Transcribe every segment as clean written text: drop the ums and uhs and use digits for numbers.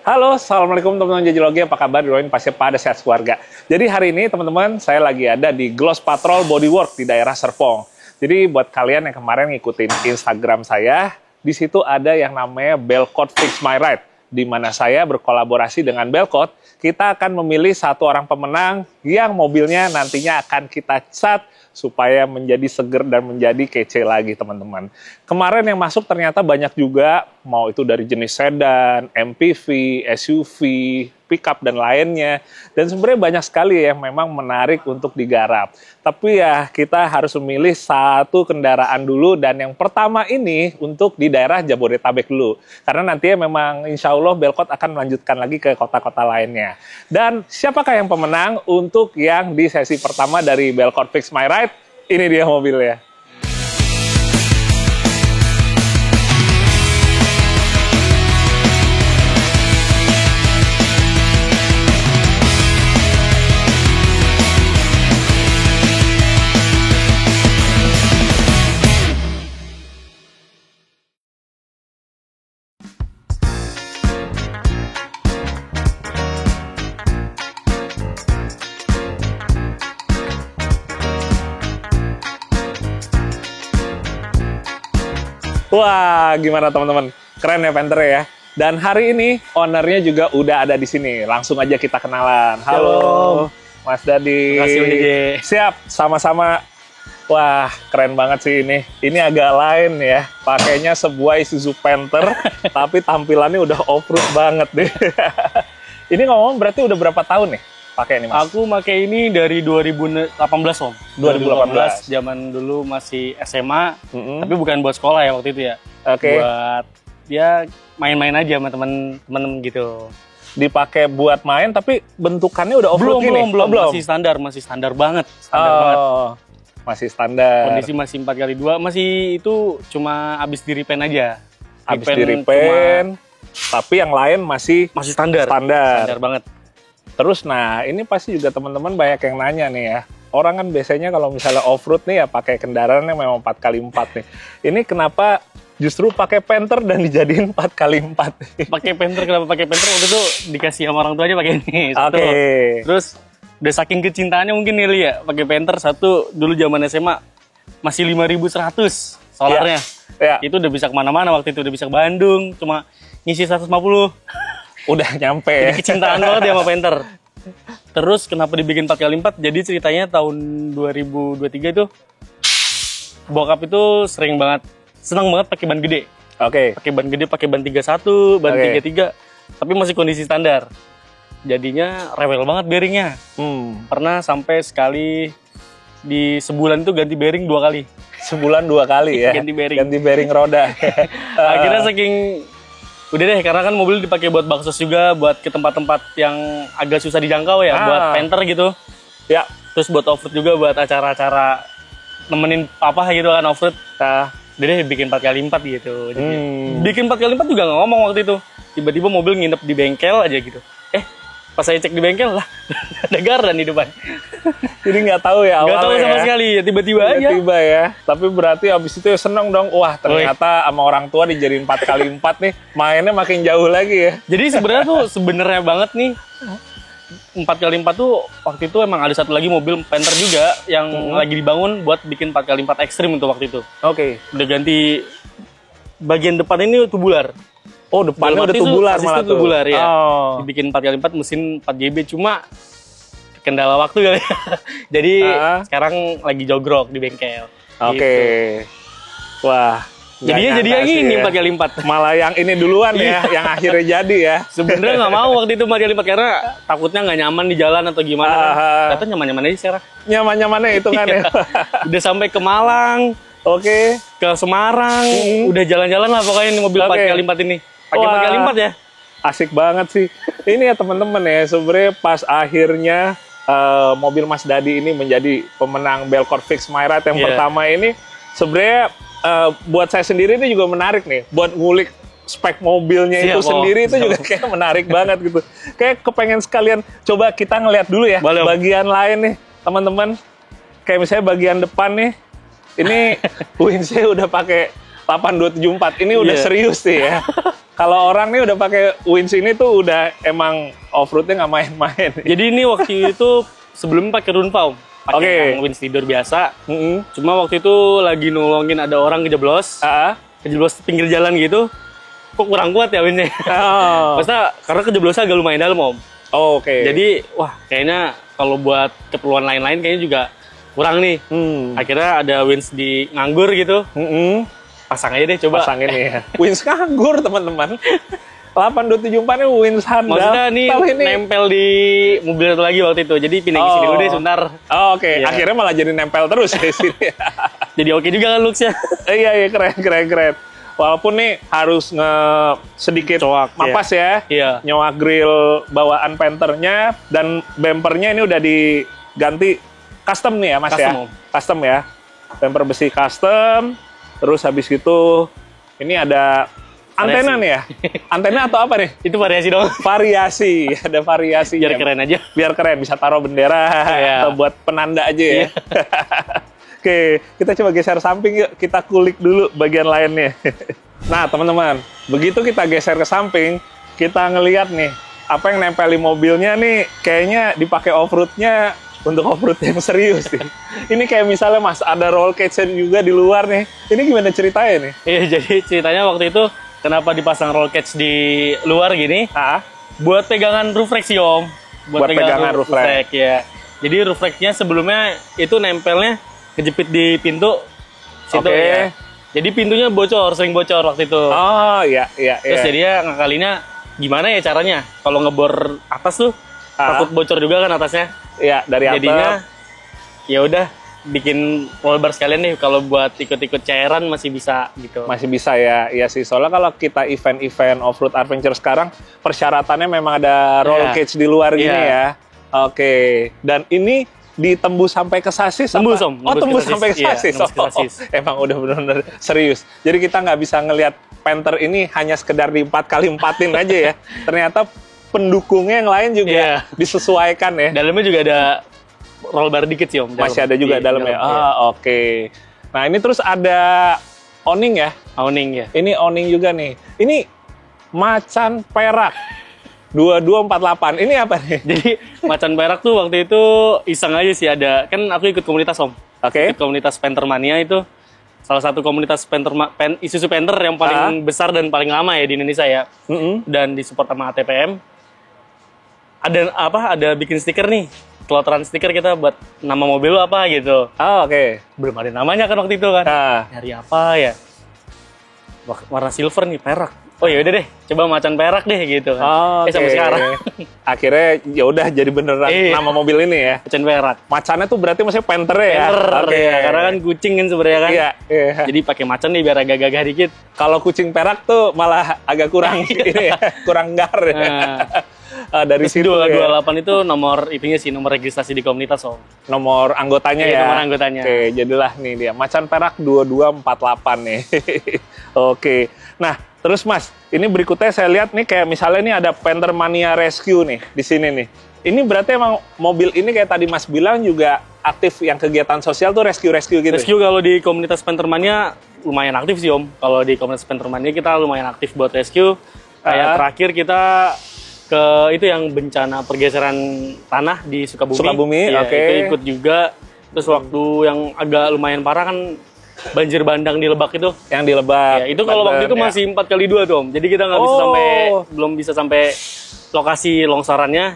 Halo, Assalamualaikum teman-teman Jajilogi, apa kabar? Doain pasti pada sehat keluarga. Jadi hari ini teman-teman, saya lagi ada di Gloss Patrol Bodywork di daerah Serpong. Jadi buat kalian yang kemarin ngikutin Instagram saya, di situ ada yang namanya Belkot Fix My Ride, di mana saya berkolaborasi dengan Belkot. Kita akan memilih satu orang pemenang yang mobilnya nantinya akan kita cat supaya menjadi seger dan menjadi kece lagi teman-teman. Kemarin yang masuk ternyata banyak juga, mau itu dari jenis sedan, MPV, SUV, pickup dan lainnya. Dan sebenarnya banyak sekali yang memang menarik untuk digarap. Tapi ya kita harus memilih satu kendaraan dulu, dan yang pertama ini untuk di daerah Jabodetabek dulu. Karena nantinya memang insya Allah Belkot akan melanjutkan lagi ke kota-kota lainnya. Dan siapakah yang pemenang untuk yang di sesi pertama dari Belkot Fix My Ride? Ini dia mobilnya. Wah, gimana teman-teman? Keren ya Panther ya. Dan hari ini ownernya juga udah ada di sini. Langsung aja kita kenalan. Halo, Mas Dadi. Terima kasih, DJ. Siap, sama-sama. Wah, keren banget sih ini. Ini agak lain ya. Pakainya sebuah Isuzu Panther, tapi tampilannya udah off-road banget deh. Ini ngomong berarti udah berapa tahun nih pakai ini, Mas? Aku pakai ini dari 2018, Om. 2018. Zaman dulu masih SMA, tapi bukan buat sekolah ya waktu itu ya. Oke. Buat ya main-main aja sama temen-temen gitu. Dipakai buat main, tapi bentukannya udah off-road gini? Belum. Oh, Masih standar banget. Masih standar. Kondisi masih 4x2, masih itu cuma abis di repaint aja. Habis di repaint, tapi yang lain masih standar. Standar banget. Terus, nah ini pasti juga teman-teman banyak yang nanya nih ya. Orang kan biasanya kalau misalnya off-road nih ya pakai kendaraan yang memang 4x4 nih. Ini kenapa justru pakai Panther dan dijadiin 4x4? Pakai Panther, kenapa pakai Panther? Waktu itu dikasih sama orang tua aja pakai ini. Oke. Terus udah saking kecintaannya mungkin nih ya, pakai Panther satu dulu zaman SMA masih 5.100 solarnya. Ya. Itu udah bisa kemana-mana waktu itu, udah bisa ke Bandung, cuma ngisi 150. Udah nyampe ya. Jadi kecintaan banget ya sama Panther. Terus kenapa dibikin 4x4? Jadi ceritanya tahun 2023 itu bokap itu seneng banget pakai ban gede. Oke. Pakai ban gede, pakai ban 31, ban Oke. 33, tapi masih kondisi standar. Jadinya rewel banget bearingnya. Pernah sampai sekali di sebulan itu ganti bearing 2 kali. Sebulan 2 kali ya. Ganti bearing roda. Akhirnya saking udah deh, karena kan mobil dipakai buat baksos juga, buat ke tempat-tempat yang agak susah dijangkau ya, buat Panther gitu. Ya. Terus buat off-road juga, buat acara-acara nemenin papa gitu kan off-road. Udah deh bikin 4x4 gitu. Jadi, bikin 4x4 juga nggak ngomong waktu itu. Tiba-tiba mobil nginep di bengkel aja gitu. Pas saya cek di bengkel lah, ada gardan di depan. Jadi nggak tahu ya awalnya. Nggak tahu sama sekali ya, tiba-tiba aja. Tiba-tiba ya. Tapi berarti abis itu ya seneng dong. Wah, ternyata sama orang tua dijadiin 4x4 nih, mainnya makin jauh lagi ya. Jadi sebenarnya banget nih, 4x4 tuh waktu itu emang ada satu lagi mobil Panther juga yang lagi dibangun buat bikin 4x4 ekstrim untuk waktu itu. Oke. Udah ganti bagian depan ini tubular. Oh, depannya udah tubular malah tuh. Tubular ya. Dibikin 4x4 mesin 4GB, cuma kendala waktu kali. Jadi sekarang lagi jogrok di bengkel. Oke. Gitu. Wah. Jadi gini ya. 4x4. Malah yang ini duluan ya, yang akhirnya jadi ya. Sebenarnya nggak mau waktu itu 4x4 karena takutnya nggak nyaman di jalan atau gimana. Ternyata nyaman-nyaman aja sekarang. Nyaman-nyamannya itu kan ya. Udah sampai ke Malang. Oke. Ke Semarang. Udah jalan-jalan lah pokoknya ini mobil 4x4 ini. Pakai 4x4 ya. Asik banget sih. Ini ya teman-teman ya, sebenarnya pas akhirnya mobil Mas Dadi ini menjadi pemenang Belkot Fix My Ride yang pertama ini, sebenarnya buat saya sendiri ini juga menarik nih, buat ngulik spek mobilnya itu sendiri itu juga kayak menarik banget gitu. Kayak kepengen sekalian coba kita ngeliat dulu ya. Bagian lain nih teman-teman. Kayak misalnya bagian depan nih, ini windsnya udah pakai 8274. Ini udah serius sih ya. Kalau orang nih udah pakai Wins ini tuh udah emang off-roadnya nggak main-main. Jadi ini waktu itu sebelum pakai Runfa, Om. Pakai yang Wins tidur biasa. Cuma waktu itu lagi nolongin ada orang kejeblos. Kejeblos pinggir jalan gitu. Kok kurang kuat ya Winsnya? Maksudnya karena kejeblosan agak lumayan dalam, Om. Oke. Jadi, wah kayaknya kalau buat keperluan lain-lain kayaknya juga kurang nih. Akhirnya ada Wins di nganggur gitu. Pasang aja deh coba. Pasang ini ya. Wins nganggur teman-teman. 8274 ini Wins handal. Maksudnya ini nempel di mobil satu lagi waktu itu. Jadi pindah ke sini dulu deh sebentar. Oke. Ya. Akhirnya malah jadi nempel terus di sini. Jadi oke juga kan looks-nya. Iya, keren. Walaupun nih harus sedikit mapas ya. Iya. Nyowak grill bawaan Panther-nya dan bumpernya ini udah diganti custom nih ya Mas ya. Custom ya. Bumper besi custom. Terus habis itu ini ada antena nih ya. Antena atau apa nih? Itu variasi dong. Variasi, ada variasi. Biar keren aja. Biar keren, bisa taruh bendera atau buat penanda aja ya. Oke, kita coba geser samping yuk. Kita kulik dulu bagian lainnya. Nah teman-teman, begitu kita geser ke samping, kita ngelihat nih apa yang nempel di mobilnya nih kayaknya dipakai off-roadnya untuk off-road yang serius nih. Ini kayak misalnya Mas, ada roll cage juga di luar nih. Ini gimana ceritanya nih? Iya, jadi ceritanya waktu itu kenapa dipasang roll cage di luar gini? Buat pegangan roof rack sih Om. Buat pegangan roof rack ya. Jadi roof racknya sebelumnya itu nempelnya kejepit di pintu situ ya. Jadi pintunya bocor, sering bocor waktu itu. Oh iya. Terus jadinya ngakalinya gimana ya caranya? Kalau ngebor atas tuh takut bocor juga kan atasnya. Iya, dari atas. Jadinya ya udah bikin roll bar sekalian nih, kalau buat ikut-ikut cairan masih bisa gitu. Masih bisa ya. Iya sih, soalnya kalau kita event-event off-road adventure sekarang persyaratannya memang ada roll cage di luar gini ya. Oke. Dan ini ditembus sampai ke sasis? Tembus Om. Tembus sampai ke sasis. Emang udah benar-benar serius. Jadi kita nggak bisa ngelihat Panther ini hanya sekedar di 4x4-in aja ya. Ternyata pendukungnya yang lain juga disesuaikan ya. Dalamnya juga ada roll bar dikit sih Om. Masih ada juga dalamnya. Oke. Nah ini terus ada awning ya? Awning ya. Ini awning juga nih. Ini macan perak 2248. Ini apa nih? Jadi macan perak tuh waktu itu iseng aja sih ada. Kan aku ikut komunitas Om. Ikut komunitas Panther Mania itu. Salah satu komunitas Isuzu Panther yang paling besar dan paling lama ya di Indonesia ya. Dan disupport sama ATPM. Ada bikin stiker nih. Kloteran stiker kita buat nama mobil lu apa gitu. Belum ada namanya kan waktu itu kan. Nyari apa ya? Warna silver nih, perak. Oh ya udah deh, coba macan perak deh gitu kan. Sampai sekarang. Akhirnya ya udah jadi beneran nama mobil ini ya. Macan perak. Macannya tuh berarti maksudnya Panther ya. Karena kan kucing kan sebenarnya kan. Jadi pakai macan nih biar agak gagah dikit. Kalau kucing perak tuh malah agak kurang ini ya, kurang gar ya. Dari situ 228 itu nomor itunya sih, nomor registrasi di komunitas Om. Nomor anggotanya ya. Nomor anggotanya. Oke, jadilah nih dia macan perak 2248 nih. Oke. Nah, terus Mas, ini berikutnya saya lihat nih kayak misalnya nih ada Panther Mania Rescue nih di sini nih. Ini berarti emang mobil ini kayak tadi Mas bilang juga aktif yang kegiatan sosial tuh rescue gitu. Rescue kalau di komunitas Panther Mania lumayan aktif sih Om. Kalau di komunitas Panther Mania kita lumayan aktif buat rescue. Kayak terakhir kita ke itu yang bencana pergeseran tanah di Sukabumi. Oke. Itu ikut juga. Terus waktu yang agak lumayan parah kan banjir bandang di Lebak itu. Yang di Lebak. Ya, itu kalau waktu itu masih 4x2 tuh Om. Jadi kita nggak bisa belum bisa sampai lokasi longsorannya.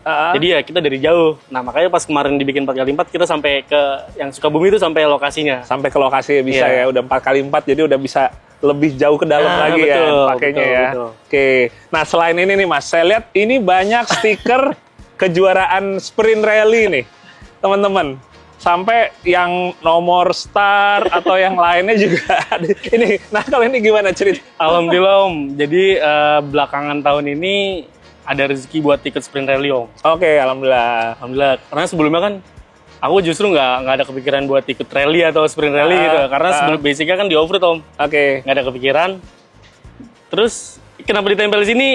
Jadi ya kita dari jauh. Nah makanya pas kemarin dibikin 4x4 kita sampai ke yang Sukabumi itu sampai lokasinya. Sampai ke lokasi bisa ya. Udah 4x4 jadi udah bisa lebih jauh ke dalam lagi pakainya ya. Oke. Nah selain ini nih Mas, saya lihat ini banyak stiker kejuaraan sprint rally nih teman-teman. Sampai yang nomor star atau yang lainnya juga ada. Ini, nah kalau ini gimana cerita? Alhamdulillah Om. Jadi belakangan tahun ini ada rezeki buat ikut sprint rally Om. Oke, alhamdulillah. Alhamdulillah. Karena sebelumnya kan aku justru nggak ada kepikiran buat ikut rally atau sprint rally gitu. Karena basicnya kan di off-road Om. Nggak ada kepikiran. Terus kenapa ditempel di sini?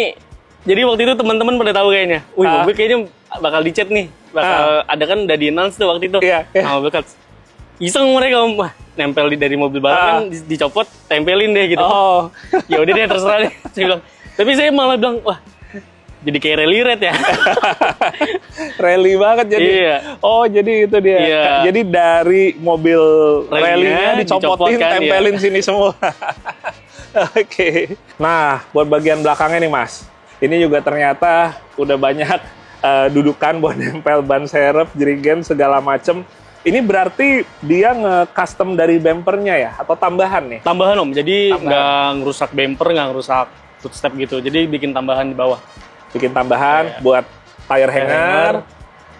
Jadi waktu itu teman-teman pada tahu kayaknya. Wih, mobil kayaknya bakal dicet nih. Bakal ada kan udah di-announce tuh waktu itu. Nah, mobil kan iseng mereka Om. Wah, nempel dari mobil balap kan dicopot, tempelin deh gitu. Oh. Ya udah deh terserah deh. Saya bilang. Tapi saya malah bilang, wah jadi kayak rally red ya. Rally banget jadi. Iya. Oh, jadi itu dia. Iya. Jadi dari mobil rally-nya dicopotin, dicopotkan, tempelin sini semua. Oke. Nah, buat bagian belakangnya nih, Mas. Ini juga ternyata udah banyak dudukan buat nempel ban serep, jerigen, segala macem. Ini berarti dia nge-custom dari bumpernya ya? Atau tambahan nih? Tambahan Om, jadi nggak ngerusak bumper, nggak ngerusak footstep gitu. Jadi bikin tambahan di bawah. Bikin tambahan buat tire hanger,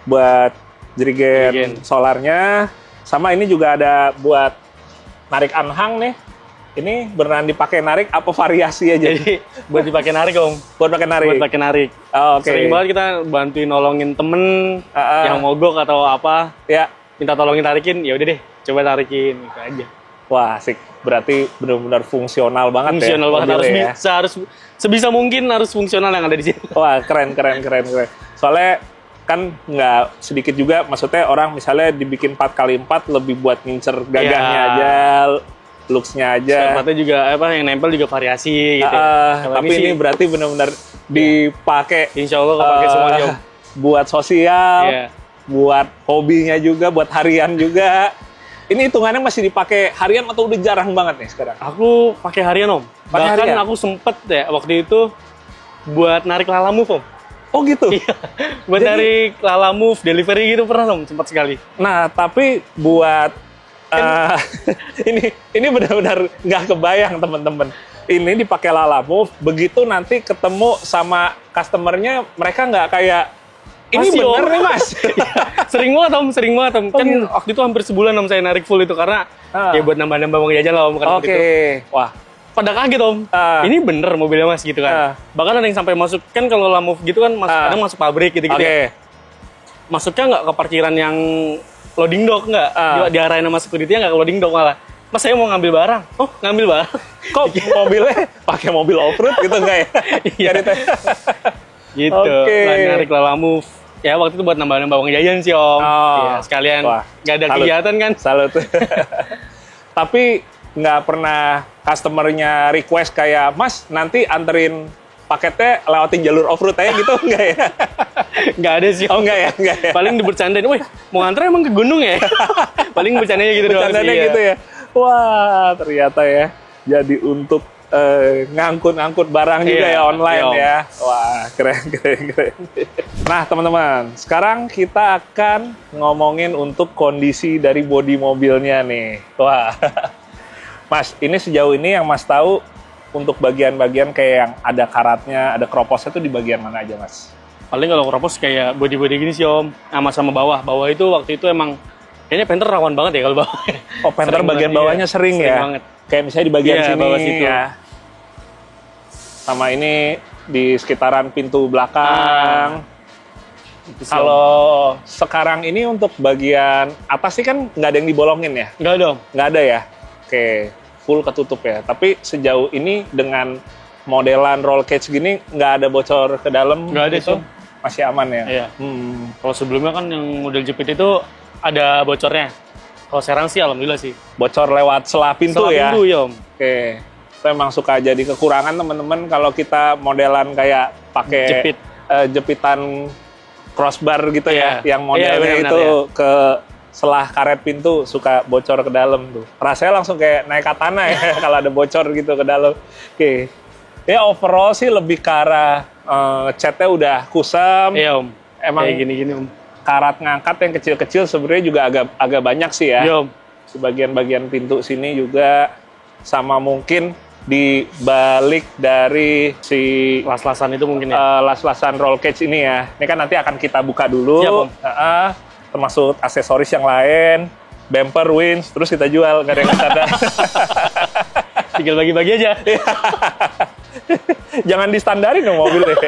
buat jerigen solarnya. Sama ini juga ada buat narik anhang nih. Ini beneran dipakai narik apa variasi aja? Jadi buat dipakai narik Om. Buat pakai narik. Buat pakai narik. Oh, oke. Sering banget kita bantuin nolongin temen yang mogok atau apa. Ya. Minta tolongin tarikin, ya udah deh, coba tarikin gitu aja. Wah, asik. Berarti benar-benar fungsional banget fungsional ya. Fungsional banget, ya. harus sebisa mungkin harus fungsional yang ada di sini. Wah, keren. Soalnya kan nggak sedikit juga, maksudnya orang misalnya dibikin 4x4 lebih buat ngincer gagahnya aja, looks-nya aja. Sepatnya juga yang nempel juga variasi gitu. Tapi ini berarti benar-benar dipakai. Insya Allah kepake semua Om. Buat sosial, buat hobinya juga, buat harian juga. Ini hitungannya masih dipakai harian atau udah jarang banget nih sekarang? Aku pakai harian Om. Bahkan harian? aku sempet ya waktu itu buat narik Lalamove Om. Oh gitu? Iya. Buat narik Lalamove, delivery gitu pernah Om, sempat sekali. Nah, tapi buat ini benar-benar nggak kebayang teman-teman. Ini dipakai Lalamove, begitu nanti ketemu sama customernya, mereka nggak kayak ini Masih, bener Om. nih Mas. sering banget Om. Kan gitu. waktu itu hampir sebulan Om saya narik full itu karena ya buat nambah-nambah uang jajan lah Om. Oke. Wah. Pada kaget Om. Ini bener mobilnya Mas gitu kan. Bahkan ada yang sampai masuk, kan kalau Lalamove gitu kan kadang masuk pabrik gitu-gitu ya. Masuknya nggak ke parkiran yang loading dock, nggak. Diarahin sama security nggak ke loading dock malah. Mas saya mau ngambil barang. Oh ngambil barang. Kok mobilnya pakai mobil off-road gitu nggak ya? Iya. Gitu. Narik Lalamove. Ya waktu itu buat nambah-nambah uang jajan sih Om. Ya, sekalian nggak ada kegiatan kan. Salut. Tapi nggak pernah customernya request kayak, Mas nanti anterin paketnya lewatin jalur off-road aja gitu, enggak ya? Nggak ada sih. Oh enggak ya? Paling dibercandain, wih mau nganter emang ke gunung ya? Paling bercandanya gitu doang sih. Bercandanya gitu ya? Wah ternyata ya, jadi untuk ngangkut barang juga ya online ya. Wah keren. Nah teman-teman, sekarang kita akan ngomongin untuk kondisi dari bodi mobilnya nih. Wah, Mas, ini sejauh ini yang Mas tahu untuk bagian-bagian kayak yang ada karatnya, ada kroposnya itu di bagian mana aja Mas? Paling kalau kropos kayak bodi-bodi gini sih Om, sama bawah. Bawah itu waktu itu emang kayaknya Panther rawan banget ya kalau bawah. Oh Panther bagian bawahnya sering ya? Banget. Kayak misalnya di bagian sini bawah situ. ya. Sama ini di sekitaran pintu belakang. Kalau sekarang ini untuk bagian atas sih kan nggak ada yang dibolongin ya? Nggak ada Om. Nggak ada ya? Oke, full ketutup ya. Tapi sejauh ini dengan modelan roll cage gini nggak ada bocor ke dalam? Nggak ada gitu? sih. Masih aman ya? Iya. Kalau sebelumnya kan yang model Jepit itu ada bocornya. Kalau sekarang sih alhamdulillah sih. Bocor lewat selah pintu ya? Pintu ya Om. Oke. Itu emang suka jadi kekurangan teman-teman kalau kita modelan kayak pakai jepitan crossbar gitu ya, yang modelnya itu ke selah karet pintu suka bocor ke dalam tuh. Rasanya langsung kayak naik katana ya kalau ada bocor gitu ke dalam. Oke. Ya overall sih lebih ke arah catnya udah kusam. Iya Om. Emang kayak gini-gini Om. Karat ngangkat yang kecil-kecil sebenarnya juga agak banyak sih ya. Iya Om. Sebagian-bagian pintu sini juga sama mungkin di balik dari si las-lasan itu mungkin ya. Las-lasan roll cage ini ya. Ini kan nanti akan kita buka dulu. Siap, Om. Termasuk aksesoris yang lain, bumper, winch, terus kita jual, nggak ada yang ada. Tinggal bagi-bagi aja. Jangan distandarin dong mobil deh.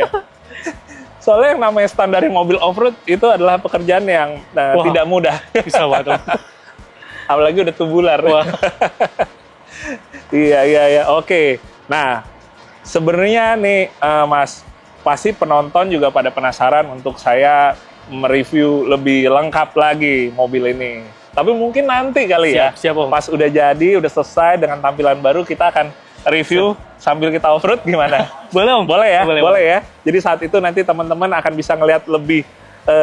Soalnya yang namanya standarin mobil off-road itu adalah pekerjaan yang tidak mudah. Bisa banget. Apalagi udah tubular. Wah. Iya. Oke. Nah, sebenarnya nih, Mas, pasti penonton juga pada penasaran untuk saya mereview lebih lengkap lagi mobil ini. Tapi mungkin nanti kali ya. Siap, Om. Pas udah jadi, udah selesai dengan tampilan baru, kita akan review sambil kita off-road gimana? Boleh, Om. Boleh ya? Boleh, ya. Jadi saat itu nanti teman-teman akan bisa ngelihat lebih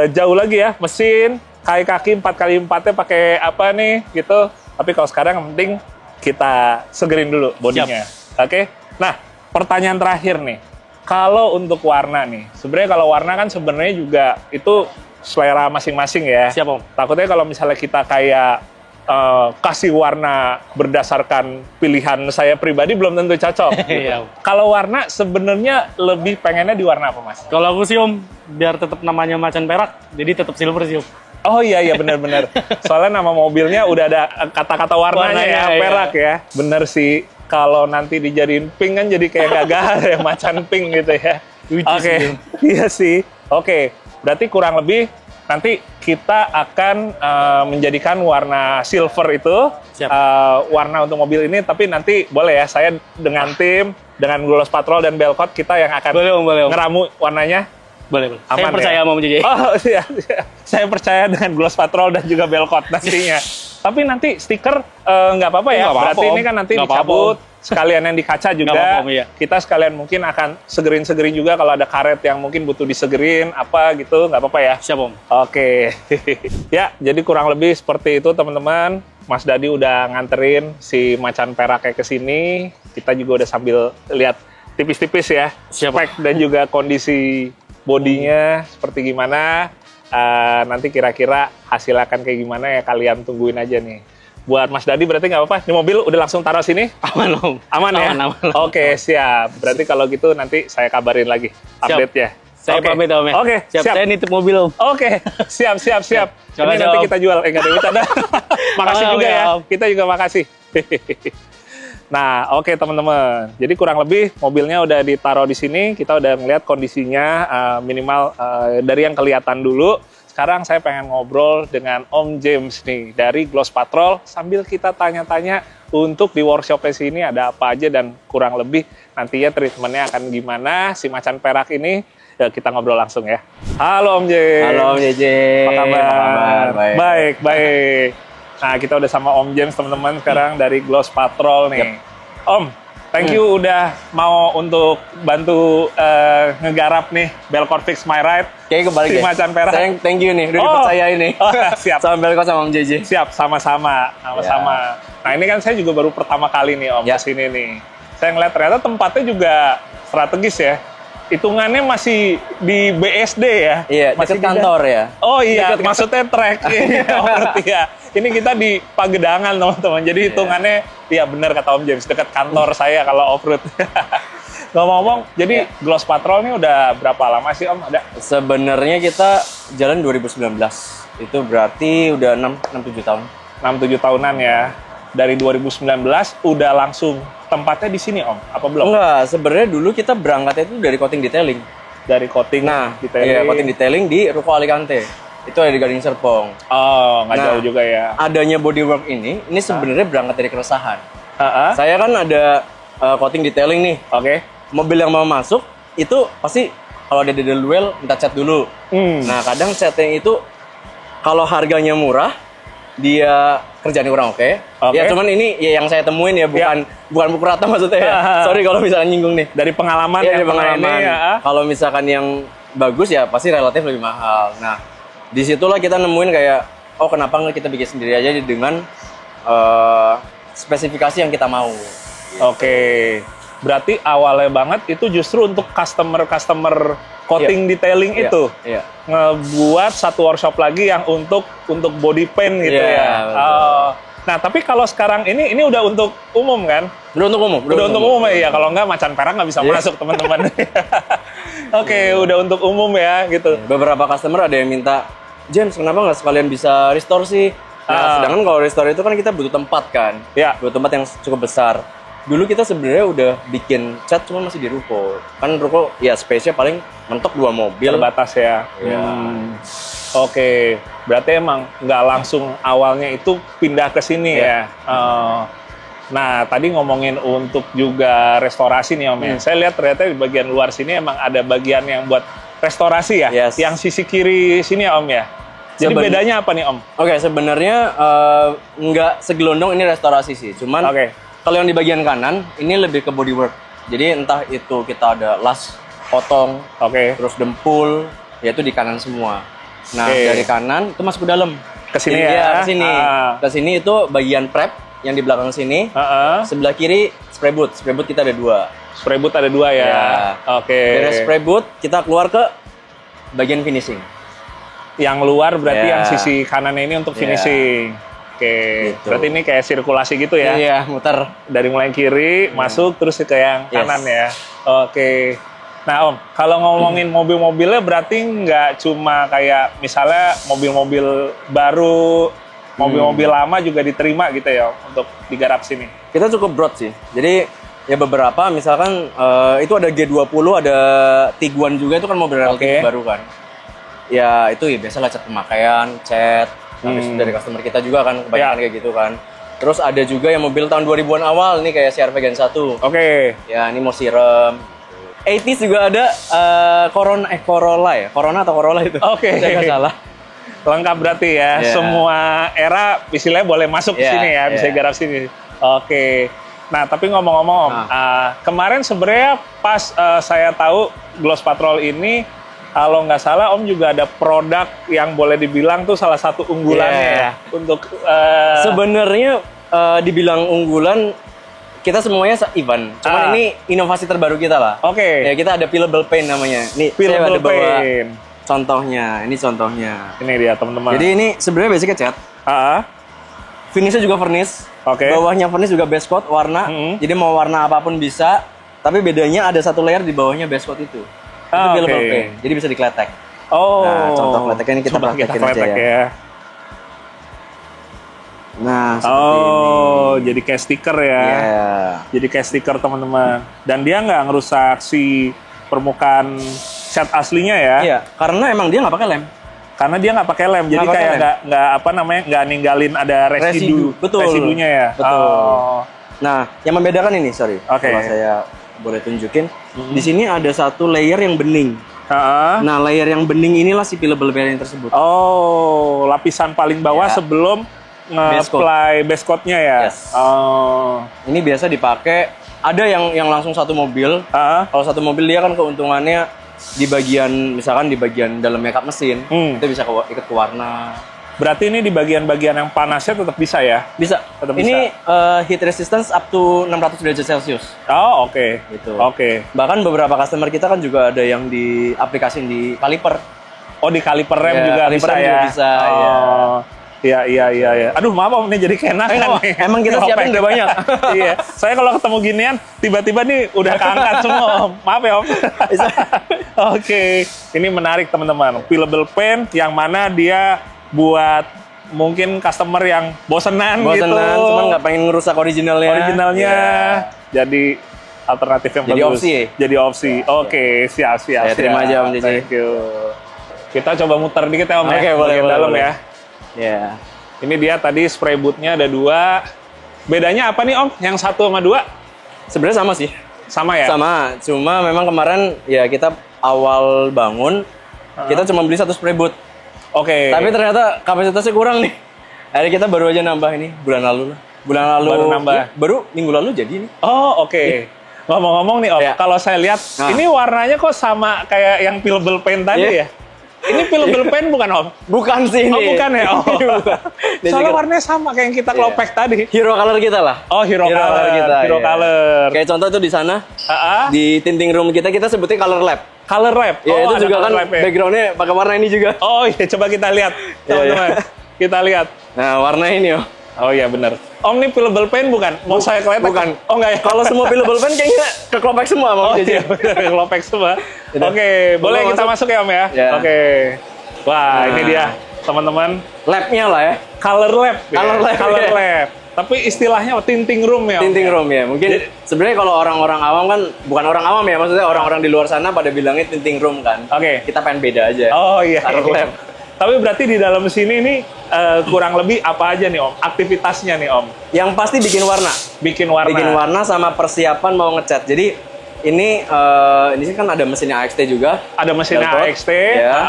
jauh lagi ya. Mesin, kaki 4x4-nya pakai apa nih gitu. Tapi kalau sekarang yang penting kita segerin dulu bodinya. Oke? Nah, pertanyaan terakhir nih. Kalau untuk warna nih, sebenarnya kalau warna kan sebenarnya juga itu selera masing-masing ya. Siap, Om. Takutnya kalau misalnya kita kayak kasih warna berdasarkan pilihan saya pribadi belum tentu cocok. Gitu. Iya. Kalau warna sebenarnya lebih pengennya di warna apa, Mas? Kalau aku sih, Om, biar tetap namanya macan perak, jadi tetap silver sih, Om. Oh iya benar-benar. Soalnya nama mobilnya udah ada kata-kata warnanya ya, perak ya. Bener sih. Kalau nanti dijadiin pink kan jadi kayak gagah ya, macan pink gitu ya. Oke. Iya sih. Oke. Berarti kurang lebih nanti kita akan menjadikan warna silver itu warna untuk mobil ini, tapi nanti boleh ya saya dengan tim, dengan Gloss Patrol dan Belkot kita yang akan ngeramu warnanya. Boleh. Aman, saya percaya ya? sama Om JJ. Oh iya. Saya percaya dengan Gloss Patrol dan juga Belkot nantinya. Tapi nanti stiker nggak apa-apa ya. Berarti ini kan nanti dicabut. Sekalian yang di kaca juga. Iya. Kita sekalian mungkin akan segerin-segerin juga kalau ada karet yang mungkin butuh disegerin apa gitu. Nggak apa-apa ya. Siap, Om. Oke. Ya, jadi kurang lebih seperti itu teman-teman. Mas Dadi udah nganterin si macan peraknya ke sini. Kita juga udah sambil lihat tipis-tipis ya. Spek dan juga kondisi bodinya seperti gimana. Nanti kira-kira hasil akan kayak gimana ya, kalian tungguin aja nih. Buat Mas Dadi berarti nggak apa-apa, ini mobil udah langsung taruh sini? Aman, Om. Aman ya? Aman. Oke, siap. Berarti kalau gitu nanti saya kabarin lagi update-nya. Saya pamit, Om ya. Oke, siap. Saya nitip mobil, Om. Oke, siap. Ini nanti kita jual. Nggak ada bercanda. Makasih juga ya. Kita juga makasih. Nah, oke teman-teman. Jadi kurang lebih mobilnya udah ditaruh di sini. Kita udah ngeliat kondisinya minimal dari yang kelihatan dulu. Sekarang saya pengen ngobrol dengan Om James nih dari Gloss Patrol sambil kita tanya-tanya untuk di workshop sini ada apa aja dan kurang lebih nantinya treatmentnya akan gimana si macan perak ini. Ya, kita ngobrol langsung ya. Halo Om James. Halo Om JJ. Apa kabar? Baik. Nah, kita udah sama Om James teman-teman sekarang dari Gloss Patrol nih. Om, thank you udah mau untuk bantu ngegarap nih Belkot Fix My Ride. Oke, kembali si macan perak. Thank you nih, udah dipercaya ini. Siap. Sama Belkot sama Om JJ. Siap, sama-sama. Nah, ini kan saya juga baru pertama kali nih Om kesini nih. Saya ngeliat ternyata tempatnya juga strategis ya. Hitungannya masih di BSD ya? Iya, masih dekat kantor ya? Oh iya, maksudnya track. Oh, ngerti ya. Ini kita di Pagedangan teman-teman, jadi hitungannya, ya benar kata Om James, dekat kantor saya kalau off-road. Ngomong-ngomong, jadi Gloss Patrol ini udah berapa lama sih Om ada? Sebenarnya kita jalan 2019, itu berarti udah 6-7 tahun. 6-7 tahunan ya. Dari 2019 udah langsung tempatnya di sini Om, apa belum? Enggak, sebenarnya dulu kita berangkatnya itu dari coating detailing. Dari coating detailing? Iya, coating detailing di Ruko Alicante. Itu ada di Gading Serpong. Oh, nggak jauh juga ya. Adanya bodywork ini sebenarnya berangkat dari keresahan. Saya kan ada coating detailing nih. Oke. Mobil yang mau masuk, itu pasti kalau ada dedel well, minta cat dulu. Nah, kadang catnya itu kalau harganya murah, dia kerjaan kurang oke. Ya cuman ini ya yang saya temuin ya bukan pukul rata maksudnya ya. Sorry kalau misalnya nyinggung nih. Dari pengalaman ya, dari pengalaman. Kalau misalkan yang bagus ya pasti relatif lebih mahal. Nah, disitulah kita nemuin kayak oh kenapa nggak kita bikin sendiri aja dengan spesifikasi yang kita mau. Oke. Berarti awalnya banget itu justru untuk customer coating detailing itu. Iya. Ngebuat satu workshop lagi yang untuk body paint gitu ya. Nah, tapi kalau sekarang ini udah untuk umum kan? Udah untuk umum. Udah untuk umum ya. Kalau nggak macan perak nggak bisa masuk teman-teman. Oke, udah untuk umum ya gitu. Beberapa customer ada yang minta, James kenapa nggak sekalian bisa restore sih? Nah, sedangkan kalau restore itu kan kita butuh tempat kan? Ya. Butuh tempat yang cukup besar. Dulu kita sebenarnya udah bikin cat cuma masih di ruko. Kan ruko ya space-nya paling mentok 2 mobil. Terbatas ya. Oke. Berarti emang nggak langsung awalnya itu pindah ke sini ya. Nah, tadi ngomongin untuk juga restorasi nih Om ya. Saya lihat ternyata di bagian luar sini emang ada bagian yang buat restorasi ya. Yang sisi kiri sini ya Om ya. Jadi bedanya apa nih Om? Oke, sebenarnya nggak segelondong ini restorasi sih. Cuman kalau yang di bagian kanan ini lebih ke bodywork. Jadi entah itu kita ada las potong, terus dempul, yaitu di kanan semua. Nah dari kanan itu masuk ke dalam. Ke sini ya? Ke sini. Ke sini itu bagian prep yang di belakang sini. Sebelah kiri spray boot. Spray boot kita ada 2. Spray boot ada 2 ya? Dari spray boot kita keluar ke bagian finishing. Yang luar berarti yang sisi kanannya ini untuk finishing. Gitu. Berarti ini kayak sirkulasi gitu ya? Iya, muter. Dari mulai kiri, masuk, terus ke yang kanan ya? Nah Om, kalau ngomongin mobil-mobilnya berarti nggak cuma kayak misalnya mobil-mobil baru, mobil-mobil lama juga diterima gitu ya untuk digarap sini? Kita cukup broad sih. Jadi ya beberapa misalkan itu ada G20, ada Tiguan juga, itu kan mobil relatif baru kan. Ya itu ya biasa lah cat pemakaian, cat, habis dari customer kita juga kan kebanyakan kayak gitu kan. Terus ada juga yang mobil tahun 2000-an awal, ini kayak CR-V Gen 1. Ya ini mau sirem. 80s juga ada Corolla ya? Corona atau Corolla itu? Saya nggak salah. Lengkap berarti ya. Semua era istilahnya boleh masuk ke sini ya, bisa garap sini. Nah, tapi ngomong-ngomong Om, kemarin sebenarnya pas saya tahu Gloss Patrol ini, kalau nggak salah Om juga ada produk yang boleh dibilang tuh salah satu unggulannya ya. Untuk sebenarnya dibilang unggulan, kita semuanya Ivan. Cuman ini inovasi terbaru kita lah. Ya kita ada peelable paint namanya. Nih, peelable paint. Contohnya, ini contohnya. Ini dia teman-teman. Jadi ini sebenarnya basicnya cat. Finishnya juga furnish. Bawahnya furnish juga base coat warna. Jadi mau warna apapun bisa. Tapi bedanya ada satu layer di bawahnya base coat itu. Itu peelable paint. Jadi bisa dikletek. Nah, contoh kleteknya ini kita praktekin aja ya. Nah, seperti ini. Jadi kayak stiker ya. Jadi kayak stiker teman-teman. Dan dia nggak ngerusak si permukaan cat aslinya ya? Iya, karena emang dia nggak pakai lem. Karena dia nggak pakai lem, jadi kayak nggak apa namanya nggak ninggalin ada residunya ya. Nah, yang membedakan ini, kalau saya boleh tunjukin, di sini ada satu layer yang bening. Nah, layer yang bening inilah si peelable paint tersebut. Lapisan paling bawah sebelum nge-apply base coat-nya ya. Ini biasa dipakai. Ada yang langsung satu mobil. Kalau satu mobil dia kan keuntungannya di bagian misalkan di bagian dalam makeup mesin itu bisa ikut ke warna. Berarti ini di bagian-bagian yang panasnya tetap bisa ya? Bisa. Tetap ini heat resistance up to 600 derajat Celcius. Gitu. Bahkan beberapa customer kita kan juga ada yang diaplikasiin di kaliper. Di kaliper rem juga bisa ya? Bisa, Iya. Aduh, maaf Om, ini jadi kenakan nih. Emang kita siapin udah banyak. Iya. Saya kalau ketemu ginian, tiba-tiba nih udah keangkat semua Om. Maaf ya Om. Ini menarik teman-teman. Peelable paint yang mana dia buat mungkin customer yang bosenan gitu. Cuman nggak pengen ngerusak originalnya. Jadi alternatif yang bagus. Jadi opsi. Siap. Terima aja Om Cici. Thank you. Kita coba muter dikit ya Om boleh, dalam boleh. Ya. Ini dia tadi spray bootnya ada 2. Bedanya apa nih Om? Yang 1 sama 2? Sebenarnya sama sih. Sama ya? Sama. Cuma memang kemarin ya kita awal bangun kita cuma beli 1 spray boot. Tapi ternyata kapasitasnya kurang nih. Akhirnya kita baru aja nambah ini bulan lalu. Baru nambah. Baru minggu lalu jadi nih. Ngomong-ngomong nih Om, kalau saya lihat ini warnanya kok sama kayak yang peelable paint tadi ya? Ini peelable paint bukan Om? Bukan sih ini. Bukan ya? Soalnya warnanya sama kayak yang kita kelopek tadi. Hero color kita lah. Hero color kita. Hero color. Kayak contoh tuh di sana, di tinting room kita sebutnya color lab. Color lab? Ya itu juga kan backgroundnya pakai warna ini juga. Coba kita lihat teman-teman. Kita lihat. Nah, warna ini iya benar. Om, ini peelable paint bukan? Mau saya kletek? Bukan. Enggak ya? Kalau semua peelable paint kayaknya kekelopek semua Om. Iya benar, kekelopek semua. Boleh kita masuk ya Om ya? Wah, ini dia teman-teman. Labnya lah ya. Color lab. Color lab. Tapi istilahnya tinting room ya? Tinting room ya. Mungkin sebenarnya kalau orang-orang awam kan, bukan orang awam ya, maksudnya orang-orang di luar sana pada bilangnya tinting room kan. Kita pengen beda aja. Color lab. Tapi berarti di dalam sini nih kurang lebih apa aja nih Om? Aktivitasnya nih Om? Yang pasti bikin warna. Bikin warna. Bikin warna sama persiapan mau ngecat. Jadi ini kan ada mesinnya AXT juga. Ada mesinnya Belkot, AXT. ya.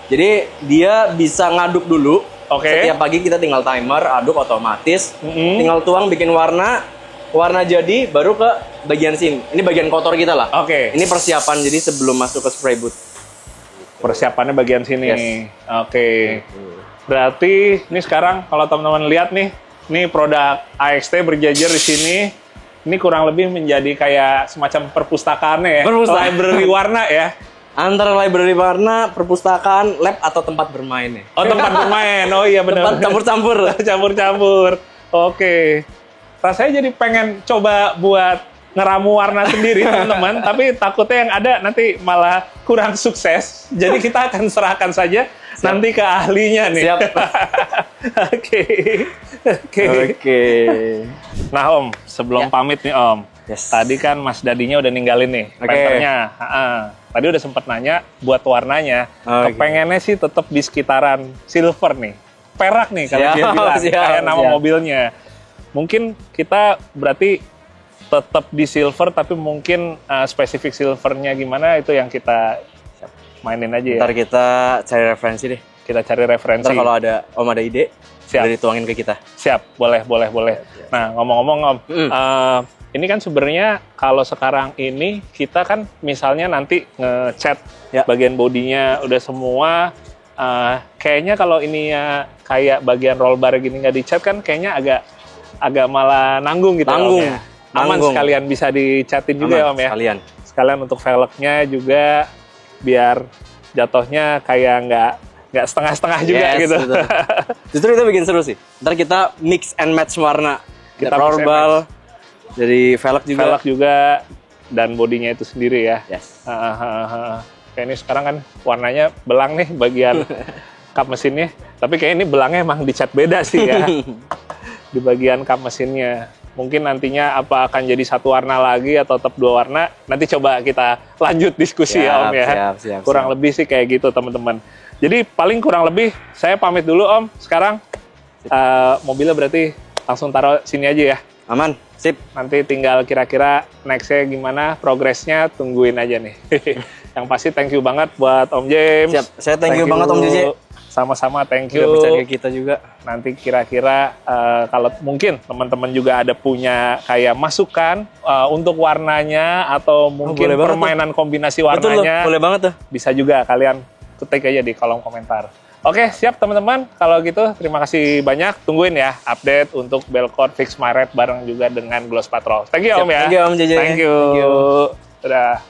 Jadi dia bisa ngaduk dulu. Setiap pagi kita tinggal timer, aduk otomatis. Tinggal tuang, bikin warna jadi, baru ke bagian sini. Ini bagian kotor kita lah. Ini persiapan jadi sebelum masuk ke spray booth. Persiapannya bagian sini. Yes. Berarti ini sekarang kalau teman-teman lihat nih, ini produk AXT berjajar di sini. Ini kurang lebih menjadi kayak semacam perpustakaannya ya. Library warna ya. Antara library warna, perpustakaan, lab atau tempat bermain ya. Oh, tempat bermain. Oh iya benar. Tempat campur-campur. Campur-campur. Oke. Rasanya jadi pengen coba buat ngeramu warna sendiri teman-teman, tapi takutnya yang ada nanti malah kurang sukses. Jadi kita akan serahkan saja nanti ke ahlinya nih. Siap. Oke. Nah Om, sebelum pamit nih Om, tadi kan Mas Dadinya udah ninggalin nih patternnya. Tadi udah sempet nanya buat warnanya, kepengennya sih tetap di sekitaran silver nih, perak nih kalau dia bilang, kayak nama mobilnya. Mungkin kita berarti tetap di silver, tapi mungkin spesifik silvernya gimana itu yang kita mainin aja ya. Ntar kita cari referensi deh. Kita cari referensi. Ntar kalau ada Om ada ide, udah dituangin ke kita. Siap, boleh. Nah, ngomong-ngomong Om, ini kan sebenarnya kalau sekarang ini kita kan misalnya nanti nge-cat bagian bodinya udah semua, kayaknya kalau ini ya kayak bagian roll bar gini nggak dicat kan kayaknya agak malah nanggung gitu. Nanggung. Om ya. Aman sekalian bisa dicatin juga ya Om ya. Sekalian untuk velgnya juga biar jatuhnya kayak nggak setengah-setengah juga gitu. Justru itu bikin seru sih. Ntar kita mix and match warna. Kita roll bar, jadi velg juga dan bodinya itu sendiri ya. Kayak ini sekarang kan warnanya belang nih bagian kap mesinnya. Tapi kayak ini belangnya emang dicat beda sih ya. Di bagian kap mesinnya. Mungkin nantinya apa akan jadi satu warna lagi atau tetap dua warna, nanti coba kita lanjut diskusi ya Om ya. Kurang lebih sih kayak gitu teman-teman. Jadi paling kurang lebih saya pamit dulu Om. Sekarang mobilnya berarti langsung taruh sini aja ya. Aman, sip. Nanti tinggal kira-kira nextnya gimana, progresnya tungguin aja nih. Yang pasti thank you banget buat Om James. Siap, saya thank you banget Om JJ. Sama-sama, thank you. Udah percaya kita juga. Nanti kira-kira kalau mungkin teman-teman juga ada punya kayak masukan untuk warnanya atau mungkin permainan kombinasi warnanya. Boleh banget tuh. Bisa juga kalian ketik aja di kolom komentar. Oke, siap teman-teman. Kalau gitu, terima kasih banyak. Tungguin ya update untuk Belkot Fix My Ride bareng juga dengan Gloss Patrol. Thank you Om ya. Thank you Om JJ. Thank you. Udah.